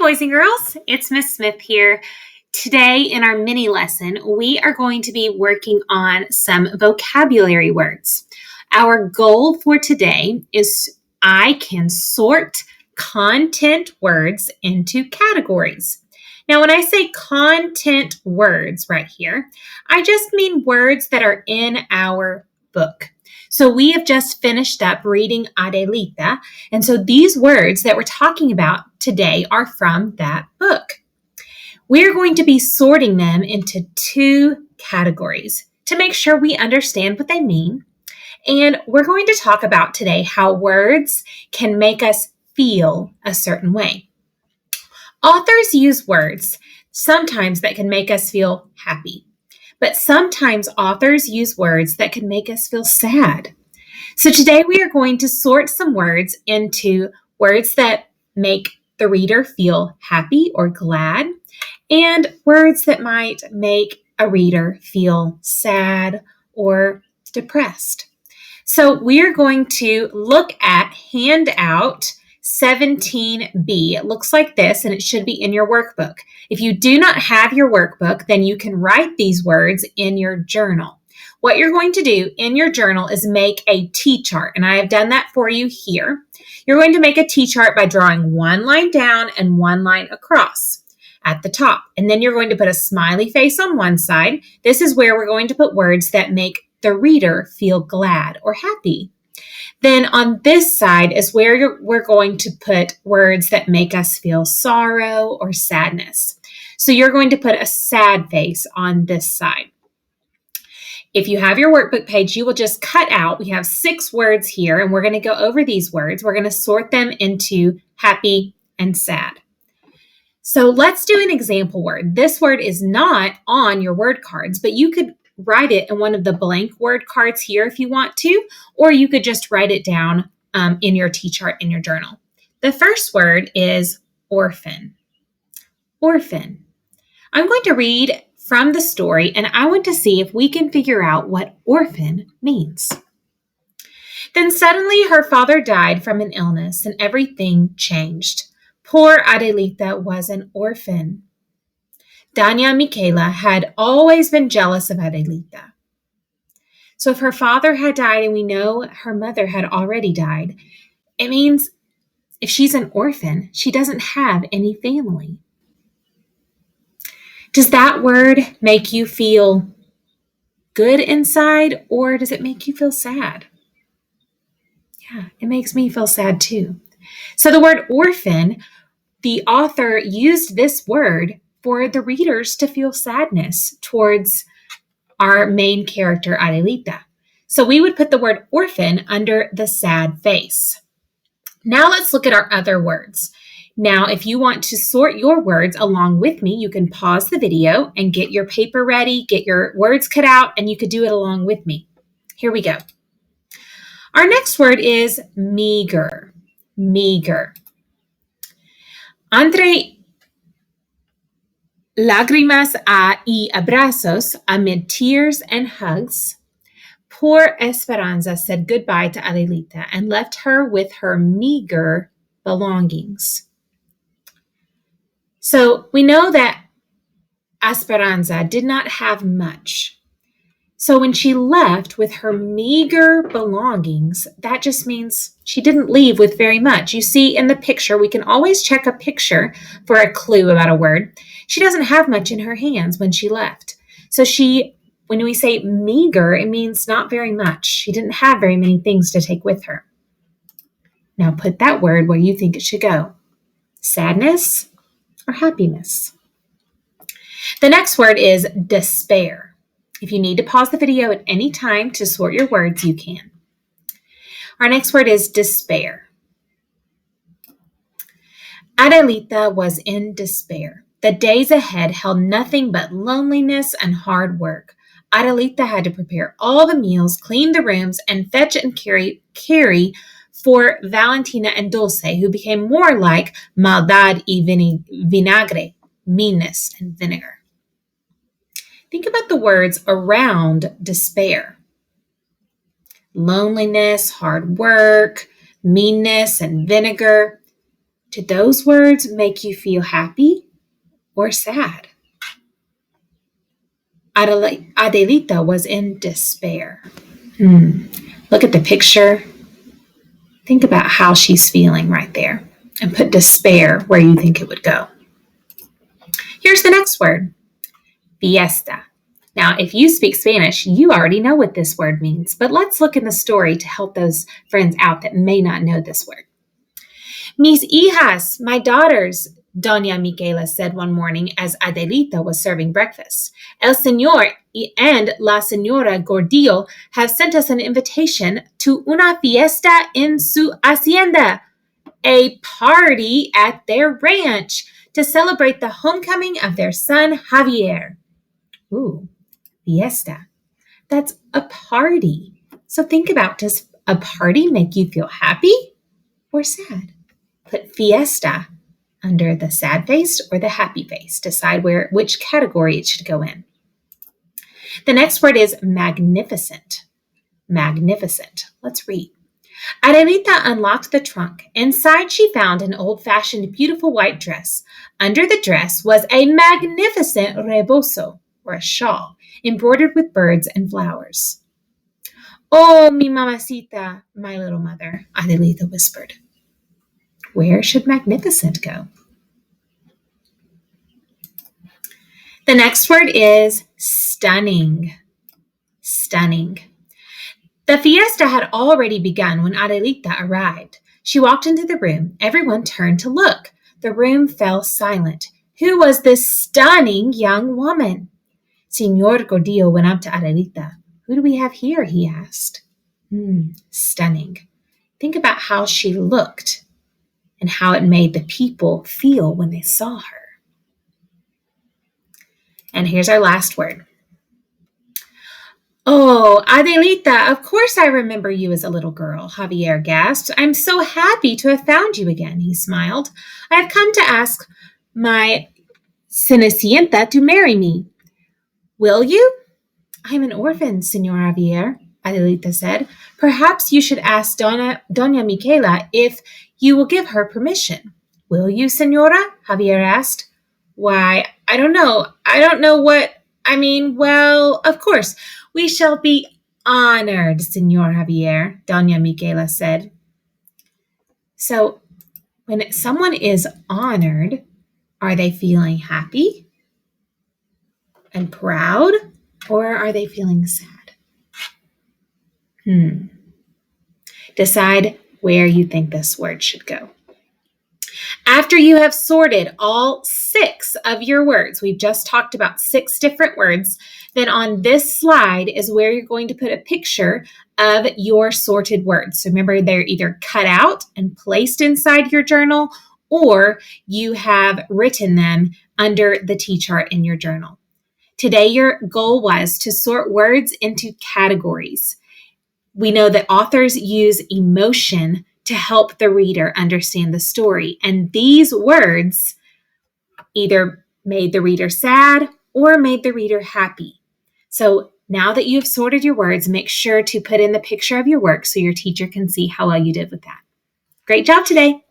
boys and girls. It's Miss Smith here. Today in our mini lesson, we are going to be working on some vocabulary words. Our goal for today is I can sort content words into categories. Now, when I say content words right here, I just mean words that are in our book. So we have just finished up reading Adelita, and so these words that we're talking about today are from that book. We're going to be sorting them into two categories to make sure we understand what they mean. And we're going to talk about today how words can make us feel a certain way. Authors use words sometimes that can make us feel happy, but sometimes authors use words that can make us feel sad. So today we are going to sort some words into words that make the reader feel happy or glad, and words that might make a reader feel sad or depressed. So we're going to look at handout 17B. It looks like this, and it should be in your workbook. If you do not have your workbook, then you can write these words in your journal. What you're going to do in your journal is make a T-chart, and I have done that for you here. You're going to make a T-chart by drawing one line down and one line across at the top, and then you're going to put a smiley face on one side. This is where we're going to put words that make the reader feel glad or happy. Then on this side is where we're going to put words that make us feel sorrow or sadness. So you're going to put a sad face on this side. If you have your workbook page, you will just cut out. We have 6 words here, and we're going to go over these words. We're going to sort them into happy and sad. So let's do an example word. This word is not on your word cards, but you could write it in one of the blank word cards here if you want to, or you could just write it down in your T-chart in your journal. The first word is orphan. Orphan. I'm going to read from the story, and I want to see if we can figure out what orphan means. Then suddenly her father died from an illness, and everything changed. Poor Adelita was an orphan. Doña Micaela had always been jealous of Adelita. So if her father had died and we know her mother had already died, it means if she's an orphan, she doesn't have any family. Does that word make you feel good inside, or does it make you feel sad? Yeah, it makes me feel sad too. So the word orphan, the author used this word for the readers to feel sadness towards our main character, Adelita. So we would put the word orphan under the sad face. Now let's look at our other words. Now, if you want to sort your words along with me, you can pause the video and get your paper ready, get your words cut out, and you could do it along with me. Here we go. Our next word is meager. Meager. Entre lágrimas y abrazos, amid tears and hugs, poor Esperanza said goodbye to Adelita and left her with her meager belongings. So we know that Esperanza did not have much. So when she left with her meager belongings, that just means she didn't leave with very much. You see in the picture, we can always check a picture for a clue about a word. She doesn't have much in her hands when she left. So when we say meager, it means not very much. She didn't have very many things to take with her. Now put that word where you think it should go. Sadness or happiness. The next word is despair. If you need to pause the video at any time to sort your words, you can. Our next word is despair. Adelita was in despair. The days ahead held nothing but loneliness and hard work. Adelita had to prepare all the meals, clean the rooms, and fetch and carry for Valentina and Dulce, who became more like maldad y vinagre, meanness and vinegar. Think about the words around despair. Loneliness, hard work, meanness, and vinegar. Do those words make you feel happy or sad? Adelita was in despair. Look at the picture. Think about how she's feeling right there and put despair where you think it would go. Here's the next word, fiesta. Now, if you speak Spanish, you already know what this word means, but let's look in the story to help those friends out that may not know this word. Mis hijas, my daughters, Doña Miquela said one morning as Adelita was serving breakfast. El Señor and La Señora Gordillo have sent us an invitation to una fiesta en su hacienda, a party at their ranch to celebrate the homecoming of their son Javier. Ooh, fiesta. That's a party. So think about, does a party make you feel happy or sad? Put fiesta under the sad face or the happy face. Decide which category it should go in. The next word is magnificent. Magnificent. Let's read. Adelita unlocked the trunk. Inside she found an old-fashioned, beautiful white dress. Under the dress was a magnificent rebozo, or a shawl, embroidered with birds and flowers. Oh, mi mamacita, my little mother, Adelita whispered. Where should magnificent go? The next word is stunning. Stunning. The fiesta had already begun when Adelita arrived. She walked into the room. Everyone turned to look. The room fell silent. Who was this stunning young woman? Señor Gordillo went up to Adelita. Who do we have here? He asked. Stunning. Think about how she looked and how it made the people feel when they saw her. And here's our last word. Oh, Adelita, of course I remember you as a little girl, Javier gasped. I'm so happy to have found you again, he smiled. I have come to ask my Cenicienta to marry me. Will you? I'm an orphan, Señor Javier, Adelita said. Perhaps you should ask Doña Miquela if you will give her permission. Will you, Señora? Javier asked. Why, I don't know. Well, of course. We shall be honored, Señor Javier, Doña Miquela said. So, when someone is honored, are they feeling happy and proud, or are they feeling sad? Decide where you think this word should go. After you have sorted all 6 of your words, we've just talked about 6 different words, then on this slide is where you're going to put a picture of your sorted words. So remember, they're either cut out and placed inside your journal, or you have written them under the T-chart in your journal. Today, your goal was to sort words into categories. We know that authors use emotion to help the reader understand the story. And these words either made the reader sad or made the reader happy. So now that you've sorted your words, make sure to put in the picture of your work so your teacher can see how well you did with that. Great job today.